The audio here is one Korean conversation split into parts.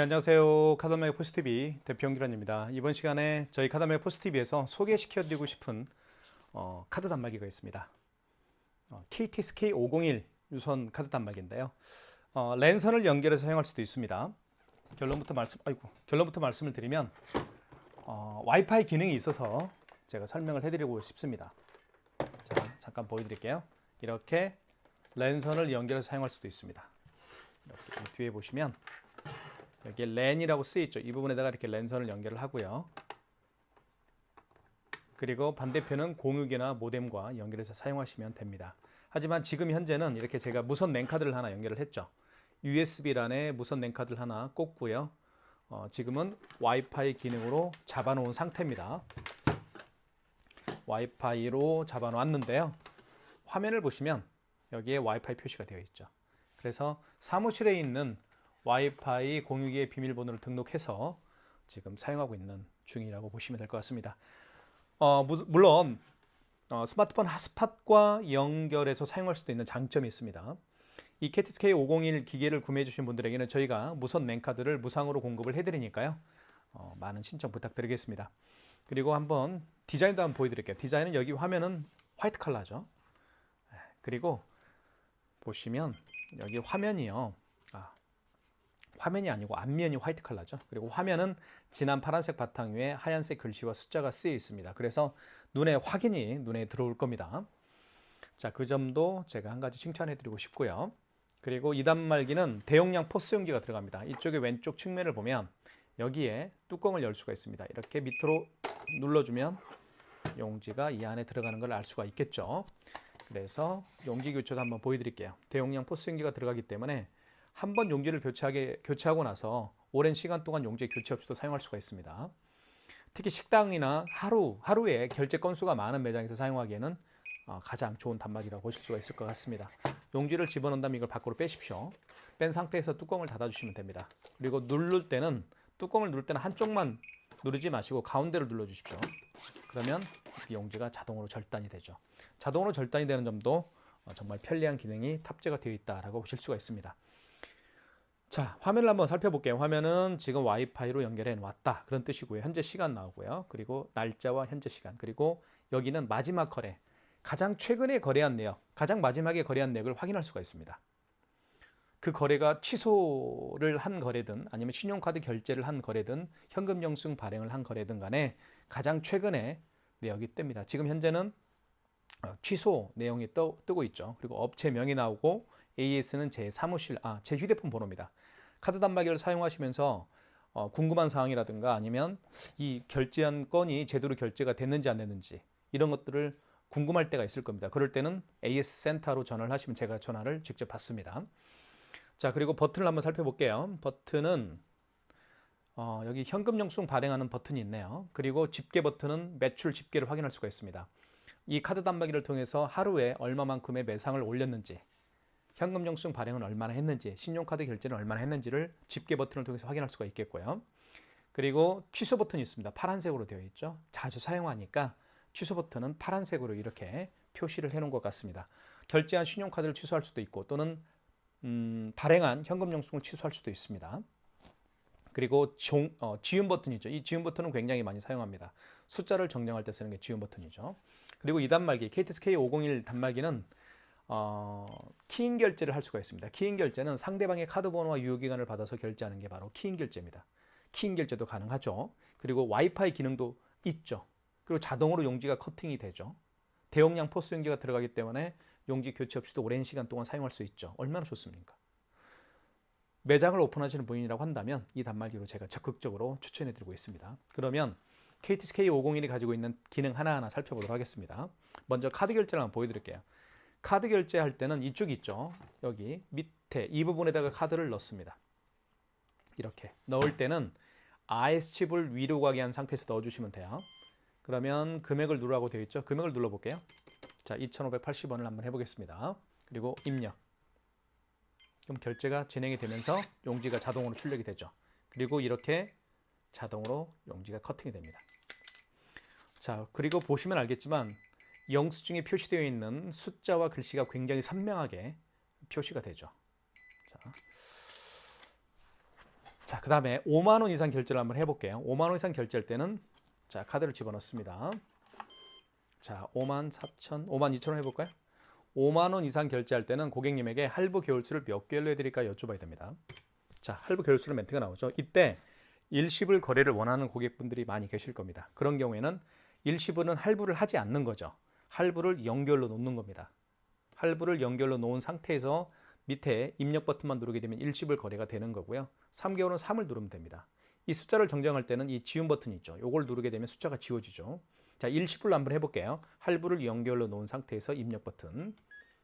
안녕하세요. 카드메 포스티비 대표 홍기란입니다. 이번 시간에 저희 카드메 포스티비에서 소개시켜드리고 싶은 카드 단말기가 있습니다. KTSK501 유선 카드 단말기인데요. 랜선을 연결해서 사용할 수도 있습니다. 결론부터 말씀을 드리면 와이파이 기능이 있어서 제가 설명을 해드리고 싶습니다. 자, 잠깐 보여드릴게요. 이렇게 랜선을 연결해서 사용할 수도 있습니다. 이렇게 뒤에 보시면 여기에 랜이라고 쓰여있죠. 이 부분에다가 이렇게 랜선을 연결을 하고요. 그리고 반대편은 공유기나 모뎀과 연결해서 사용하시면 됩니다. 하지만 지금 현재는 이렇게 제가 무선 랜카드를 하나 연결을 했죠. USB 란에 무선 랜카드를 하나 꽂고요. 지금은 와이파이 기능으로 잡아놓은 상태입니다. 와이파이로 잡아놓았는데요. 화면을 보시면 여기에 와이파이 표시가 되어 있죠. 그래서 사무실에 있는 와이파이 공유기의 비밀번호를 등록해서 지금 사용하고 있는 중이라고 보시면 될 것 같습니다. 물론 스마트폰 핫스팟과 연결해서 사용할 수도 있는 장점이 있습니다. 이 KTSK501 기계를 구매해 주신 분들에게는 저희가 무선 랜카드를 무상으로 공급을 해드리니까요. 많은 신청 부탁드리겠습니다. 그리고 한번 디자인도 한번 보여드릴게요. 디자인은 여기 화면은 화이트 컬러죠. 그리고 보시면 여기 화면이요. 화면이 아니고 앞면이 화이트 컬러죠. 그리고 화면은 진한 파란색 바탕 위에 하얀색 글씨와 숫자가 쓰여 있습니다. 그래서 눈에 들어올 겁니다. 자, 그 점도 제가 한 가지 칭찬해 드리고 싶고요. 그리고 이 단말기는 대용량 포스 용기가 들어갑니다. 이쪽에 왼쪽 측면을 보면 여기에 뚜껑을 열 수가 있습니다. 이렇게 밑으로 눌러주면 용지가 이 안에 들어가는 걸 알 수가 있겠죠. 그래서 용지 교체도 한번 보여드릴게요. 대용량 포스 용기가 들어가기 때문에 한번 용지를 교체하고 나서 오랜 시간 동안 용지 교체 없이도 사용할 수가 있습니다. 특히 식당이나 하루에 결제 건수가 많은 매장에서 사용하기에는 가장 좋은 단말기라고 보실 수가 있을 것 같습니다. 용지를 집어넣은 다음에 이걸 밖으로 빼십시오. 뺀 상태에서 뚜껑을 닫아주시면 됩니다. 그리고 뚜껑을 누를 때는 한쪽만 누르지 마시고 가운데를 눌러주십시오. 그러면 이 용지가 자동으로 절단이 되죠. 자동으로 절단이 되는 점도 정말 편리한 기능이 탑재가 되어 있다고 보실 수가 있습니다. 자, 화면을 한번 살펴볼게요. 화면은 지금 와이파이로 연결해 놨다 그런 뜻이고요. 현재 시간 나오고요. 그리고 날짜와 현재 시간, 그리고 여기는 마지막 거래, 가장 최근에 거래한 내역, 가장 마지막에 거래한 내역을 확인할 수가 있습니다. 그 거래가 취소를 한 거래든 아니면 신용카드 결제를 한 거래든 현금 영수증 발행을 한 거래든 간에 가장 최근에 내역이 뜹니다. 지금 현재는 취소 내용이 뜨고 있죠. 그리고 업체명이 나오고 AS는 제 휴대폰 번호입니다. 카드 단말기를 사용하시면서 궁금한 사항이라든가 아니면 이 결제한 건이 제대로 결제가 됐는지 안 됐는지 이런 것들을 궁금할 때가 있을 겁니다. 그럴 때는 AS 센터로 전화를 하시면 제가 전화를 직접 받습니다. 자, 그리고 버튼을 한번 살펴볼게요. 버튼은 여기 현금 영수증 발행하는 버튼이 있네요. 그리고 집계 버튼은 매출 집계를 확인할 수가 있습니다. 이 카드 단말기를 통해서 하루에 얼마만큼의 매상을 올렸는지, 현금 영수증 발행은 얼마나 했는지, 신용카드 결제는 얼마나 했는지를 집계 버튼을 통해서 확인할 수가 있겠고요. 그리고 취소 버튼이 있습니다. 파란색으로 되어 있죠. 자주 사용하니까 취소 버튼은 파란색으로 이렇게 표시를 해놓은 것 같습니다. 결제한 신용카드를 취소할 수도 있고 또는 발행한 현금 영수증을 취소할 수도 있습니다. 그리고 지운 버튼이죠. 이 지운 버튼은 굉장히 많이 사용합니다. 숫자를 정정할 때 쓰는 게 지운 버튼이죠. 그리고 이 단말기 KTSK501 단말기는 키인 결제를 할 수가 있습니다. 키인 결제는 상대방의 카드 번호와 유효기간을 받아서 결제하는 게 바로 키인 결제입니다. 키인 결제도 가능하죠. 그리고 와이파이 기능도 있죠. 그리고 자동으로 용지가 커팅이 되죠. 대용량 포스 용지가 들어가기 때문에 용지 교체 없이도 오랜 시간 동안 사용할 수 있죠. 얼마나 좋습니까? 매장을 오픈하시는 분이라고 한다면 이 단말기로 제가 적극적으로 추천해드리고 있습니다. 그러면 KTSK501이 가지고 있는 기능 하나하나 살펴보도록 하겠습니다. 먼저 카드 결제를 한번 보여드릴게요. 카드 결제할 때는 이쪽 있죠. 여기 밑에 이 부분에다가 카드를 넣습니다. 이렇게 넣을 때는 IS칩을 위로 가게 한 상태에서 넣어주시면 돼요. 그러면 금액을 누르라고 되어 있죠. 금액을 눌러볼게요. 자, 2,580원을 한번 해보겠습니다. 그리고 입력. 그럼 결제가 진행이 되면서 용지가 자동으로 출력이 되죠. 그리고 이렇게 자동으로 용지가 커팅이 됩니다. 자, 그리고 보시면 알겠지만 영수증에 표시되어 있는 숫자와 글씨가 굉장히 선명하게 표시가 되죠. 자, 그 다음에 5만 원 이상 결제를 한번 해볼게요. 5만 원 이상 결제할 때는 자, 카드를 집어넣습니다. 자, 5만 4천, 5만 2천 원 해볼까요? 5만 원 이상 결제할 때는 고객님에게 할부 개월수를 몇 개월로 해드릴까 여쭤봐야 됩니다. 자, 할부 개월수로 멘트가 나오죠. 이때 일시불 거래를 원하는 고객분들이 많이 계실 겁니다. 그런 경우에는 일시불은 할부를 하지 않는 거죠. 할부를 연결로 놓는 겁니다. 할부를 연결로 놓은 상태에서 밑에 입력 버튼만 누르게 되면 일시불 거래가 되는 거고요. 3개월은 3을 누르면 됩니다. 이 숫자를 정정할 때는 이 지운 버튼이 있죠. 이걸 누르게 되면 숫자가 지워지죠. 자, 일시불로 한번 해볼게요. 할부를 연결로 놓은 상태에서 입력 버튼.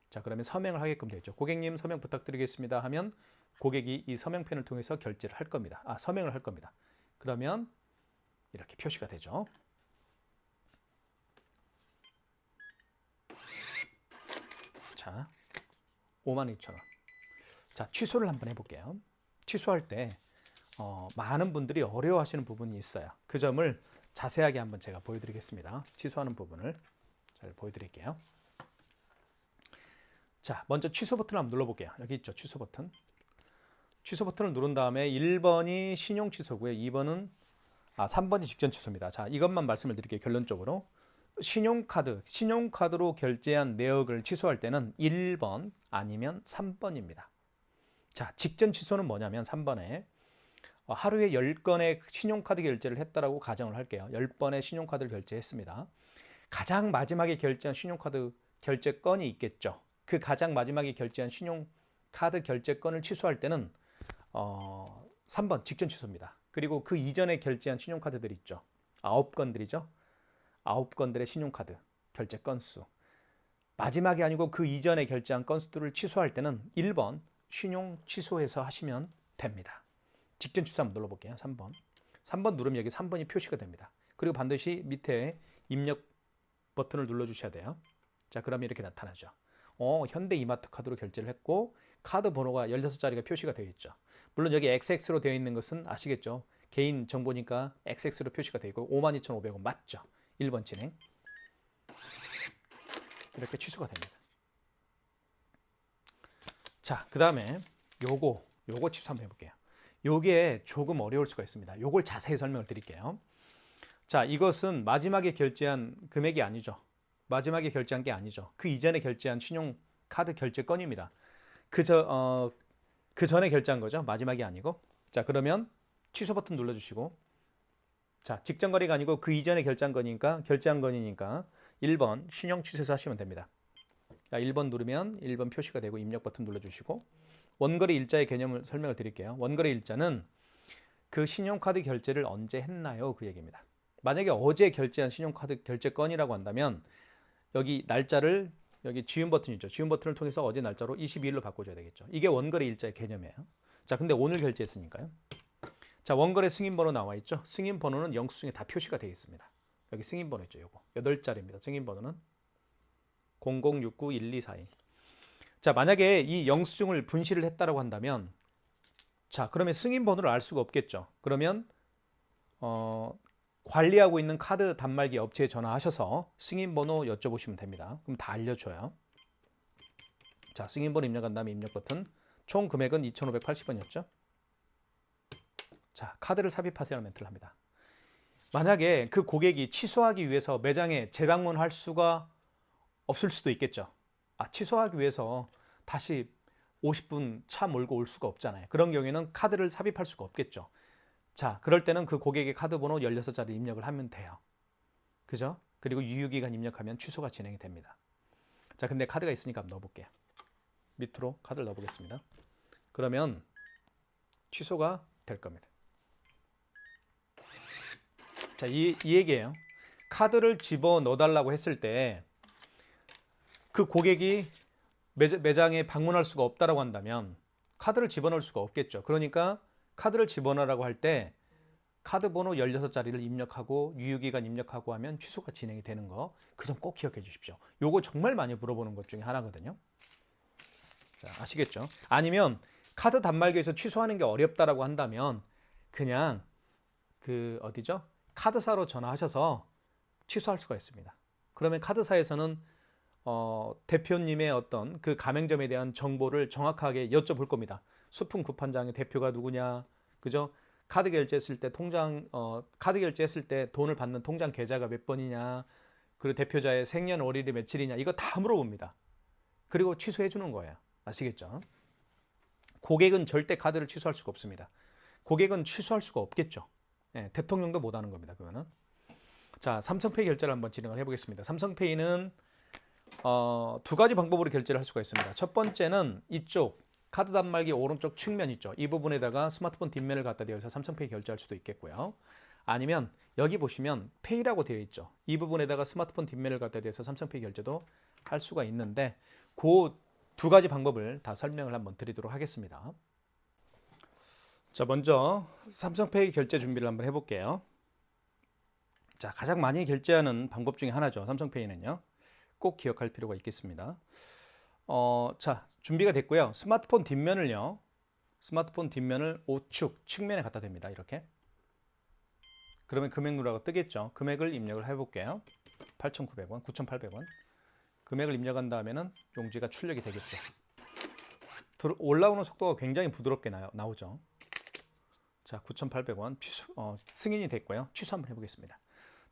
자, 그러면 서명을 하게끔 되죠. 고객님 서명 부탁드리겠습니다 하면 고객이 이 서명펜을 통해서 결제를 할 겁니다. 서명을 할 겁니다. 그러면 이렇게 표시가 되죠. 자, 52,000원. 자, 취소를 한번 해볼게요. 취소할 때 많은 분들이 어려워하시는 부분이 있어요. 그 점을 자세하게 한번 제가 보여드리겠습니다. 취소하는 부분을 잘 보여드릴게요. 자, 먼저 취소 버튼을 한번 눌러볼게요. 여기 있죠, 취소 버튼. 취소 버튼을 누른 다음에 1번이 신용 취소고요. 3번이 직전 취소입니다. 자, 이것만 말씀을 드릴게요. 결론적으로 신용카드로 결제한 내역을 취소할 때는 1번 아니면 3번입니다. 자, 직전 취소는 뭐냐면 3번에 하루에 10건의 신용카드 결제를 했다라고 가정을 할게요. 10번의 신용카드를 결제했습니다. 가장 마지막에 결제한 신용카드 결제 건이 있겠죠. 그 가장 마지막에 결제한 신용카드 결제 건을 취소할 때는 3번 직전 취소입니다. 그리고 그 이전에 결제한 신용카드들 있죠. 9건들이죠. 9건들의 신용카드 결제 건수. 마지막이 아니고 그 이전에 결제한 건수들을 취소할 때는 1번 신용 취소해서 하시면 됩니다. 직전 취소 한번 눌러볼게요. 3번. 3번 누르면 여기 3번이 표시가 됩니다. 그리고 반드시 밑에 입력 버튼을 눌러주셔야 돼요. 자, 그러면 이렇게 나타나죠. 현대 이마트 카드로 결제를 했고 카드 번호가 16자리가 표시가 되어 있죠. 물론 여기 XX로 되어 있는 것은 아시겠죠? 개인 정보니까 XX로 표시가 되어 있고 52,500원 맞죠? 1번 진행. 이렇게 취소가 됩니다. 자, 그 다음에 요거 취소 한번 해볼게요. 요게 조금 어려울 수가 있습니다. 요걸 자세히 설명을 드릴게요. 자, 이것은 마지막에 결제한 금액이 아니죠. 마지막에 결제한 게 아니죠. 그 이전에 결제한 신용카드 결제 건입니다. 그 전에 결제한 거죠. 마지막이 아니고. 자, 그러면 취소 버튼 눌러주시고, 자, 직전 거래가 아니고 그 이전에 결제한 거니까 1번 신용 취소해서 하시면 됩니다. 자, 1번 누르면 1번 표시가 되고 입력 버튼 눌러주시고, 원거래 일자의 개념을 설명을 드릴게요. 원거래 일자는 그 신용카드 결제를 언제 했나요? 그 얘기입니다. 만약에 어제 결제한 신용카드 결제 건이라고 한다면 여기 날짜를 여기 지운 버튼이 있죠. 지운 버튼을 통해서 어제 날짜로 22일로 바꿔줘야 되겠죠. 이게 원거래 일자의 개념이에요. 자, 근데 오늘 결제했으니까요. 자, 원거래 승인번호 나와 있죠. 승인번호는 영수증에 다 표시가 되어 있습니다. 여기 승인번호 있죠. 요거 8자리입니다. 승인번호는 00691242. 자, 만약에 이 영수증을 분실을 했다라고 한다면, 자, 그러면 승인번호를 알 수가 없겠죠. 그러면 관리하고 있는 카드 단말기 업체에 전화하셔서 승인번호 여쭤보시면 됩니다. 그럼 다 알려줘요. 자, 승인번호 입력한 다음에 입력 버튼. 총 금액은 2,580원이었죠. 자, 카드를 삽입하세요 멘트를 합니다. 만약에 그 고객이 취소하기 위해서 매장에 재방문할 수가 없을 수도 있겠죠. 취소하기 위해서 다시 50분 차 몰고 올 수가 없잖아요. 그런 경우에는 카드를 삽입할 수가 없겠죠. 자, 그럴 때는 그 고객의 카드 번호 16자리 입력을 하면 돼요. 그죠? 그리고 유효기간 입력하면 취소가 진행이 됩니다. 자, 근데 카드가 있으니까 한번 넣어볼게요. 밑으로 카드를 넣어보겠습니다. 그러면 취소가 될 겁니다. 자, 이 얘기예요. 카드를 집어 넣어달라고 했을 때 그 고객이 매장에 방문할 수가 없다라고 한다면 카드를 집어넣을 수가 없겠죠. 그러니까 카드를 집어넣으라고 할 때 카드 번호 16자리를 입력하고 유효기간 입력하고 하면 취소가 진행이 되는 거, 그 점 꼭 기억해 주십시오. 요거 정말 많이 물어보는 것 중에 하나거든요. 자, 아시겠죠? 아니면 카드 단말기에서 취소하는 게 어렵다라고 한다면 그냥 어디죠? 카드사로 전화하셔서 취소할 수가 있습니다. 그러면 카드사에서는 대표님의 어떤 그 가맹점에 대한 정보를 정확하게 여쭤볼 겁니다. 수품 구판장의 대표가 누구냐, 그죠? 카드 결제했을 때 카드 결제했을 때 돈을 받는 통장 계좌가 몇 번이냐, 그리고 대표자의 생년월일이 며칠이냐, 이거 다 물어봅니다. 그리고 취소해 주는 거예요. 아시겠죠? 고객은 절대 카드를 취소할 수가 없습니다. 고객은 취소할 수가 없겠죠. 예, 대통령도 못 하는 겁니다. 그거는. 자, 삼성페이 결제를 한번 진행을 해보겠습니다. 삼성페이는 두 가지 방법으로 결제를 할 수가 있습니다. 첫 번째는 이쪽 카드 단말기 오른쪽 측면 있죠. 이 부분에다가 스마트폰 뒷면을 갖다 대어서 삼성페이 결제할 수도 있겠고요. 아니면 여기 보시면 페이라고 되어 있죠. 이 부분에다가 스마트폰 뒷면을 갖다 대어서 삼성페이 결제도 할 수가 있는데 그 두 가지 방법을 다 설명을 한번 드리도록 하겠습니다. 자, 먼저 삼성페이 결제 준비를 한번 해볼게요. 자, 가장 많이 결제하는 방법 중에 하나죠. 삼성페이는요. 꼭 기억할 필요가 있겠습니다. 자, 준비가 됐고요. 스마트폰 뒷면을 우측 측면에 갖다 댑니다. 이렇게. 그러면 금액 누르라고 뜨겠죠. 금액을 입력을 해볼게요. 8,900원, 9,800원. 금액을 입력한 다음에는 용지가 출력이 되겠죠. 올라오는 속도가 굉장히 부드럽게 나오죠. 자, 9,800원 승인이 됐고요. 취소 한번 해보겠습니다.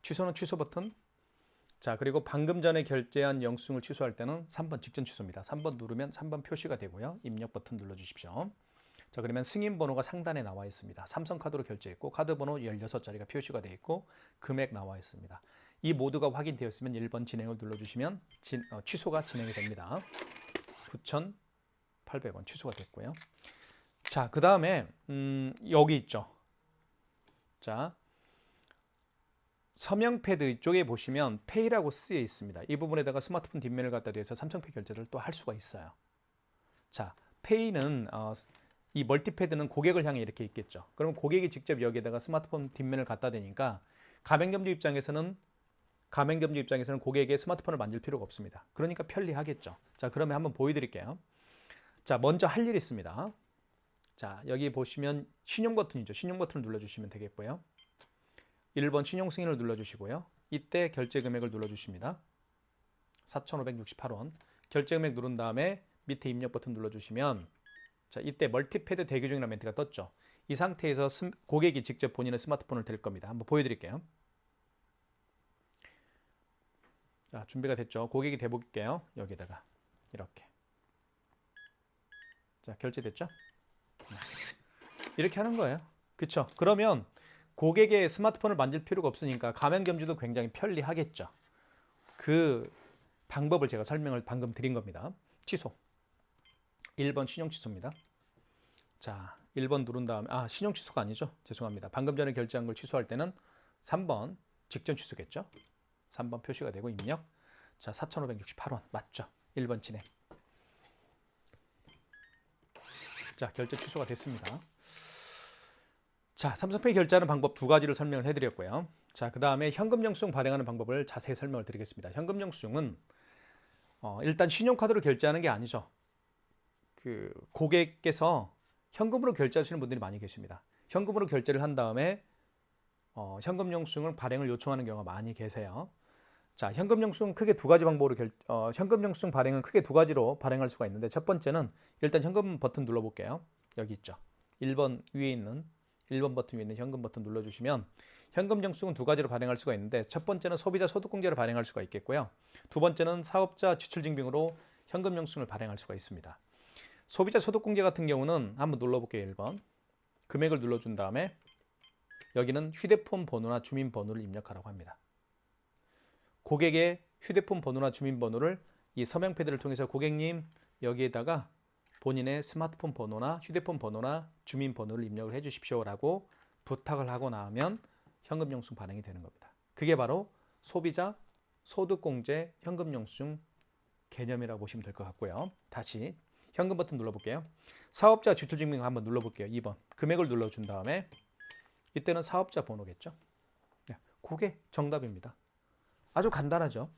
취소는 취소 버튼. 자, 그리고 방금 전에 결제한 영수증을 취소할 때는 3번 직전 취소입니다. 3번 누르면 3번 표시가 되고요. 입력 버튼 눌러주십시오. 자, 그러면 승인 번호가 상단에 나와 있습니다. 삼성카드로 결제했고 카드 번호 16자리가 표시가 되어 있고 금액 나와 있습니다. 이 모두가 확인되었으면 1번 진행을 눌러주시면 취소가 진행이 됩니다. 9,800원 취소가 됐고요. 자, 그 다음에 여기 있죠. 자, 서명 패드 쪽에 보시면 페이라고 쓰여 있습니다. 이 부분에다가 스마트폰 뒷면을 갖다 대서 삼성페이 결제를 또 할 수가 있어요. 자, 페이는 이 멀티패드는 고객을 향해 이렇게 있겠죠. 그러면 고객이 직접 여기에다가 스마트폰 뒷면을 갖다 대니까 가맹점주 입장에서는 고객의 스마트폰을 만질 필요가 없습니다. 그러니까 편리하겠죠. 자, 그러면 한번 보여드릴게요. 자, 먼저 할 일이 있습니다. 자, 여기 보시면 신용 버튼이죠. 신용 버튼을 눌러주시면 되겠고요. 1번 신용 승인을 눌러주시고요. 이때 결제 금액을 눌러주십니다. 4,568원. 결제 금액 누른 다음에 밑에 입력 버튼 눌러주시면 자, 이때 멀티패드 대기 중이라는 멘트가 떴죠. 이 상태에서 고객이 직접 본인의 스마트폰을 댈 겁니다. 한번 보여드릴게요. 자, 준비가 됐죠. 고객이 대볼게요. 여기다가 이렇게. 자, 결제됐죠? 이렇게 하는 거예요. 그쵸? 그러면 고객의 스마트폰을 만질 필요가 없으니까 가맹점주도 굉장히 편리하겠죠. 그 방법을 제가 설명을 방금 드린 겁니다. 취소. 1번 신용 취소입니다. 자, 1번 누른 다음에 신용 취소가 아니죠. 죄송합니다. 방금 전에 결제한 걸 취소할 때는 3번 직전 취소겠죠. 3번 표시가 되고 입력. 자, 4,568원 맞죠? 1번 진행. 자, 결제 취소가 됐습니다. 자, 삼성페이 결제하는 방법 두 가지를 설명을 해드렸고요. 자, 그 다음에 현금 영수증 발행하는 방법을 자세히 설명을 드리겠습니다. 현금 영수증은 일단 신용카드로 결제하는 게 아니죠. 그 고객께서 현금으로 결제하시는 분들이 많이 계십니다. 현금으로 결제를 한 다음에 현금 영수증을 발행을 요청하는 경우가 많이 계세요. 자, 현금 영수증 크게 두 가지 방법으로 현금 영수증 발행은 크게 두 가지로 발행할 수가 있는데 첫 번째는 일단 현금 버튼 눌러볼게요. 여기 있죠. 1번 버튼 위에 있는 현금 버튼 눌러주시면 현금 영수증은 두 가지로 발행할 수가 있는데 첫 번째는 소비자 소득공제로 발행할 수가 있겠고요. 두 번째는 사업자 지출증빙으로 현금 영수증을 발행할 수가 있습니다. 소비자 소득공제 같은 경우는 한번 눌러볼게요. 1번 금액을 눌러준 다음에 여기는 휴대폰 번호나 주민번호를 입력하라고 합니다. 고객의 휴대폰 번호나 주민번호를 이 서명 패드를 통해서 고객님 여기에다가 본인의 스마트폰 번호나 휴대폰 번호나 주민번호를 입력을 해 주십시오라고 부탁을 하고 나면 현금 영수증 발행이 되는 겁니다. 그게 바로 소비자 소득공제 현금 영수증 개념이라고 보시면 될 것 같고요. 다시 현금 버튼 눌러볼게요. 사업자 지출증빙 한번 눌러볼게요. 2번 금액을 눌러준 다음에 이때는 사업자 번호겠죠. 그게 정답입니다. 아주 간단하죠.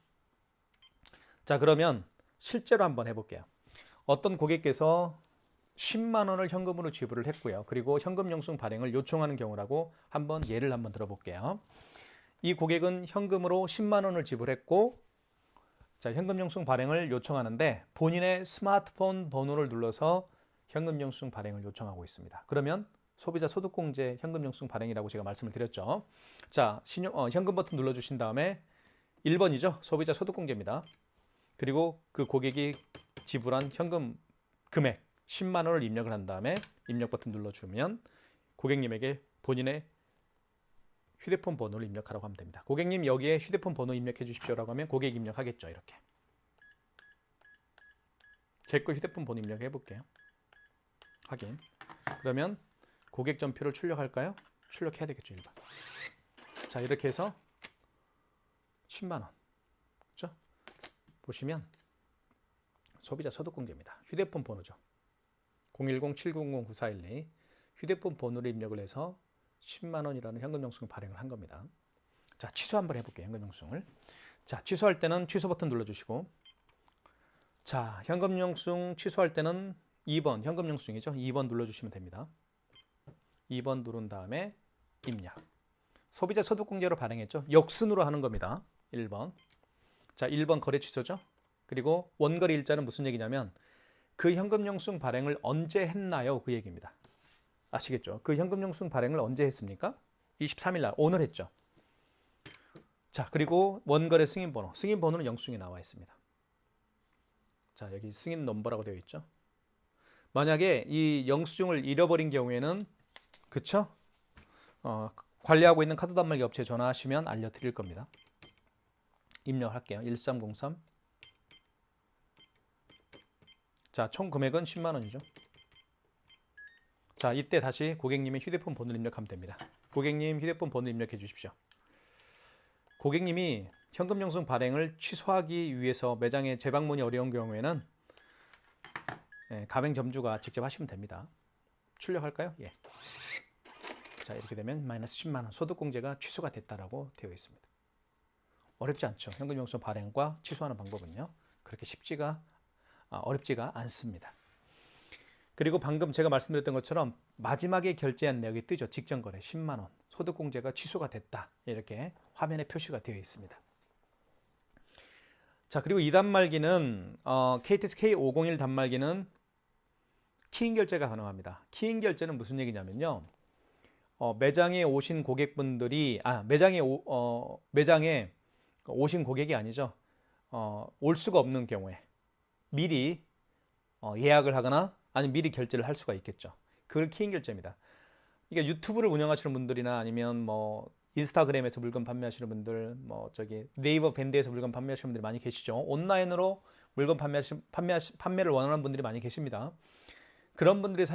자, 그러면 실제로 한번 해볼게요. 어떤 고객께서 10만 원을 현금으로 지불을 했고요. 그리고 현금 영수증 발행을 요청하는 경우라고 예를 한번 들어볼게요. 이 고객은 현금으로 10만 원을 지불했고 자, 현금 영수증 발행을 요청하는데 본인의 스마트폰 번호를 눌러서 현금 영수증 발행을 요청하고 있습니다. 그러면 소비자 소득공제 현금 영수증 발행이라고 제가 말씀을 드렸죠. 자, 현금 버튼 눌러주신 다음에 1번이죠. 소비자 소득공제입니다. 그리고 그 고객이 지불한 현금 금액 10만 원을 입력을 한 다음에 입력 버튼 눌러주면 고객님에게 본인의 휴대폰 번호를 입력하라고 하면 됩니다. 고객님 여기에 휴대폰 번호 입력해 주십시오라고 하면 고객 입력하겠죠. 이렇게. 제 거 휴대폰 번호 입력해 볼게요. 확인. 그러면 고객 전표를 출력할까요? 출력해야 되겠죠. 1번. 자, 이렇게 해서 10만 원. 그렇죠? 보시면 소비자 소득공제입니다. 휴대폰 번호죠. 010-700-9412 휴대폰 번호를 입력을 해서 10만 원이라는 현금 영수증 발행을 한 겁니다. 자, 취소 한번 해볼게요. 현금 영수증을. 자, 취소할 때는 취소 버튼 눌러주시고, 자, 현금 영수증 취소할 때는 2번 현금 영수증이죠. 2번 눌러주시면 됩니다. 2번 누른 다음에 입력. 소비자 소득공제로 발행했죠. 역순으로 하는 겁니다. 1번. 자, 1번 거래 취소죠. 그리고 원거래 일자는 무슨 얘기냐면 그 현금 영수증 발행을 언제 했나요? 그 얘기입니다. 아시겠죠? 그 현금 영수증 발행을 언제 했습니까? 23일 날 오늘 했죠. 자, 그리고 원거래 승인 번호. 승인 번호는 영수증에 나와 있습니다. 자, 여기 승인 넘버라고 되어 있죠. 만약에 이 영수증을 잃어버린 경우에는 그쵸? 관리하고 있는 카드 단말기 업체에 전화하시면 알려드릴 겁니다. 입력할게요. 1303. 자, 총 금액은 10만 원이죠. 자, 이때 다시 고객님의 휴대폰 번호를 입력하면 됩니다. 고객님 휴대폰 번호 입력해 주십시오. 고객님이 현금 영수증 발행을 취소하기 위해서 매장에 재방문이 어려운 경우에는 가맹점주가 직접 하시면 됩니다. 출력할까요? 예. 자, 이렇게 되면 마이너스 10만 원 소득공제가 취소가 됐다라고 되어 있습니다. 어렵지 않죠. 현금 영수증 발행과 취소하는 방법은요. 그렇게 어렵지가 않습니다. 그리고 방금 제가 말씀드렸던 것처럼 마지막에 결제한 내역이 뜨죠. 직전 거래 10만 원 소득공제가 취소가 됐다. 이렇게 화면에 표시가 되어 있습니다. 자, 그리고 이 단말기는 KTX K501 단말기는 키인 결제가 가능합니다. 키인 결제는 무슨 얘기냐면요. 매장에 오신 고객분들이 매장에 오신 고객이 아니죠. 올 수가 없는 경우에 미리 예약을 하거나 아니면 미리 결제를 할 수가 있겠죠. 그걸 키인 결제입니다. 그러니까 유튜브를 운영하시는 분들이나 아니면 뭐 인스타그램에서 물건 판매하시는 분들, 뭐 저기 네이버 밴드에서 물건 판매하시는 분들이 많이 계시죠. 온라인으로 물건 판매를 원하는 분들이 많이 계십니다. 그런 분들이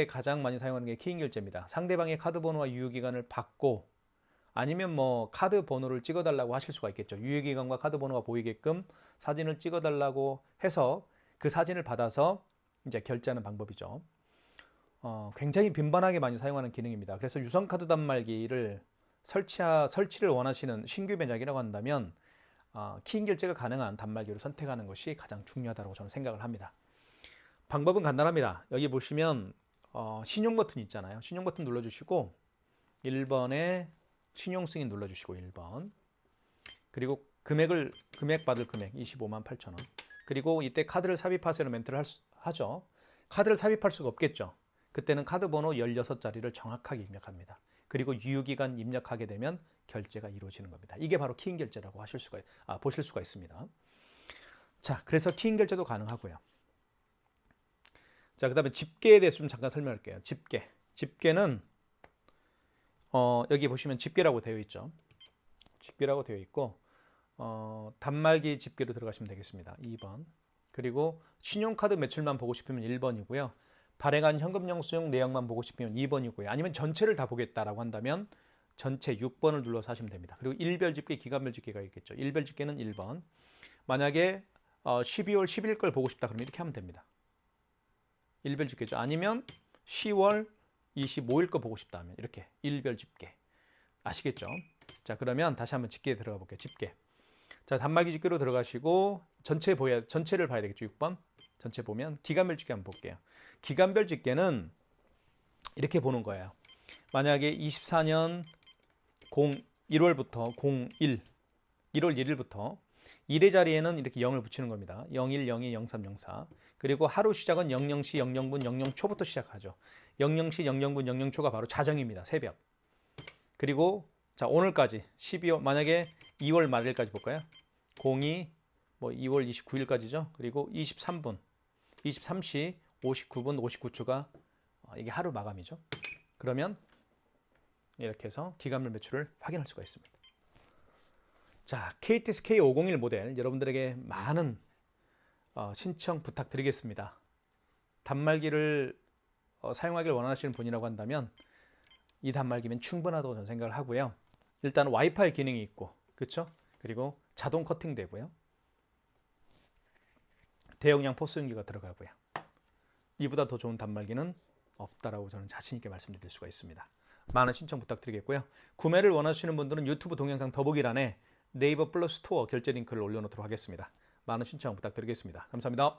가장 많이 사용하는 게 키인 결제입니다. 상대방의 카드 번호와 유효기간을 받고 아니면 뭐 카드 번호를 찍어달라고 하실 수가 있겠죠. 유효기간과 카드 번호가 보이게끔 사진을 찍어달라고 해서 그 사진을 받아서 이제 결제하는 방법이죠. 굉장히 빈번하게 많이 사용하는 기능입니다. 그래서 유선카드 단말기를 설치를 원하시는 신규 매장이라고 한다면 키인 결제가 가능한 단말기를 선택하는 것이 가장 중요하다고 저는 생각을 합니다. 방법은 간단합니다. 여기 보시면 신용 버튼 있잖아요. 신용 버튼 눌러주시고 1번에 신용 승인 눌러주시고 1번 그리고 금액 받을 금액 25만 8천 원 그리고 이때 카드를 삽입하세요 멘트를 하죠. 카드를 삽입할 수가 없겠죠. 그때는 카드 번호 16자리를 정확하게 입력합니다. 그리고 유효기간 입력하게 되면 결제가 이루어지는 겁니다. 이게 바로 키인 결제라고 보실 수가 있습니다. 자, 그래서 키인 결제도 가능하고요. 자, 그 다음에 집계에 대해서 좀 잠깐 설명할게요. 집계는 여기 보시면 집계라고 되어 있죠. 집계라고 되어 있고 단말기 집계로 들어가시면 되겠습니다. 2번. 그리고 신용카드 매출만 보고 싶으면 1번이고요. 발행한 현금 영수증 내역만 보고 싶으면 2번이고요. 아니면 전체를 다 보겠다라고 한다면 전체 6번을 눌러서 하시면 됩니다. 그리고 일별 집계, 기간별 집계가 있겠죠. 일별 집계는 1번. 만약에 12월 10일 걸 보고 싶다 그러면 이렇게 하면 됩니다. 일별 집계죠. 아니면 10월 25일 거 보고 싶다 하면 이렇게 일별 집계. 아시겠죠? 자, 그러면 다시 한번 집계에 들어가 볼게요. 집계. 자, 단말기 집계로 들어가시고 전체를 봐야 되겠죠. 6번. 전체 보면 기간별 집계 한번 볼게요. 기간별 집계는 이렇게 보는 거예요. 만약에 24년 1월부터 1월 1일부터 1의 자리에는 이렇게 0을 붙이는 겁니다. 01, 02, 03, 04. 그리고 하루 시작은 00시, 00분, 00초부터 시작하죠. 00시, 00분, 00초가 바로 자정입니다. 새벽. 그리고 자, 오늘까지 12월 만약에 2월 말일까지 볼까요? 02 뭐 2월 29일까지죠. 그리고 23분, 23시 59분 59초가 이게 하루 마감이죠. 그러면 이렇게 해서 기간별 매출을 확인할 수가 있습니다. 자, KTS K501 모델 여러분들에게 많은 신청 부탁드리겠습니다. 단말기를 사용하길 원하시는 분이라고 한다면 이 단말기면 충분하다고 저는 생각을 하고요. 일단 와이파이 기능이 있고, 그렇죠? 그리고 자동 커팅 되고요. 대용량 포스용기가 들어가고요. 이보다 더 좋은 단말기는 없다라고 저는 자신 있게 말씀드릴 수가 있습니다. 많은 신청 부탁드리겠고요. 구매를 원하시는 분들은 유튜브 동영상 더보기란에 네이버 플러스 스토어 결제 링크를 올려놓도록 하겠습니다. 많은 신청 부탁드리겠습니다. 감사합니다.